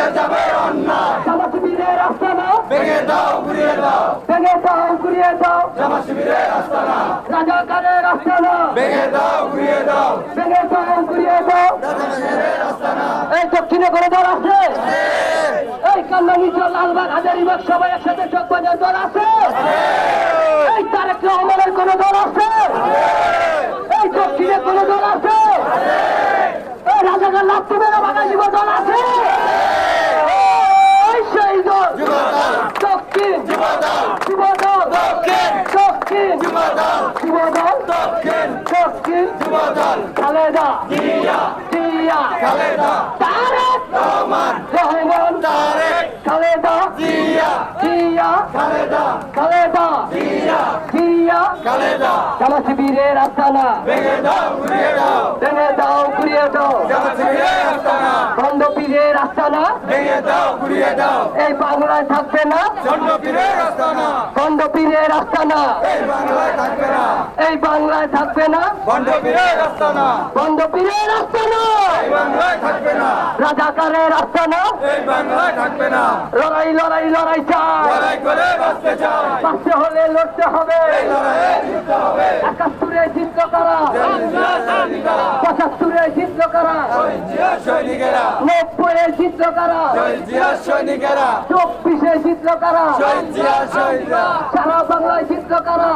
মিটে যাবে অন্যায়। জামাত শিবিরের আস্তানা ভেঙে দাও ঘুরিয়ে দাও, ভেঙে দাও ঘুরিয়ে দাও, জামাত শিবিরের আস্তানা রাজাকারের আস্তানা ভেঙে দাও ঘুরিয়ে দাও, ভেঙে দাও ঘুরিয়ে দাও। জামাত শিবিরের আস্তানা। এই দক্ষিণে কোনো দল আছে? এই কান্দানি লালবাগ হাজারিবাগ সবাই একসাথে চোখ বাজার দল আছে? এই তারেক রহমানের কোনো দল আছে? এই দক্ষিণে কোনো দল আছে? এই রাজাকার লাভ মেরা বাঙালি দল আছে? এই সেই দল যুবদল, দক্ষিণ যুবদল, যুবদল দক্ষিণ, দক্ষিণ যুবদল, যুবদল দক্ষিণ, দক্ষিণ যুবদল, খালেদা জিয়া, জিয়া খালেদা, তারেক রহমান, রহমান তারেক, খালেদা জিয়া, জিয়া খালেদা, খালেদা জিয়া, জিয়া খালেদা। জামাত শিবিরের আস্তানা ভেঙে দাও ঘুরিয়ে দাও, ভেঙে দাও ঘুরিয়ে দাও, জামাত শিবিরের আস্তানা বন্ধ পীরের আস্তানা ভেঙে দাও ঘুরিয়ে দাও, এই বাংলায় থাকবে না, চন্ড পীরের আস্তানা বন্ধ পীরের আস্তানা এই বাংলায় থাকবে না, এই বাংলায় থাকবে না, চন্ড পীরের আস্তানা বন্ধ পীরের আস্তানা এই বাংলায় থাকবে না, রাজাকারের আস্তানা এই বাংলায় থাকবে না। লড়াই লড়াই লড়াই চাই, লড়াই করে বাঁচতে চাই, বাঁচতে হলে লড়তে হবে, এই লড়াইয়ে জিততে হবে। ৭১-এ জিতল কারা, জিয়া সৈনিকেরা, ৭৫-এ জিতল কারা, জিয়া সৈনিকেরা, ৯০-এ জিতল কারা, জিয়া সৈনিকেরা, ২৪-এ জিতল কারা, জিয়া সৈনিকেরা। সারা বাংলায় জিতল কারা।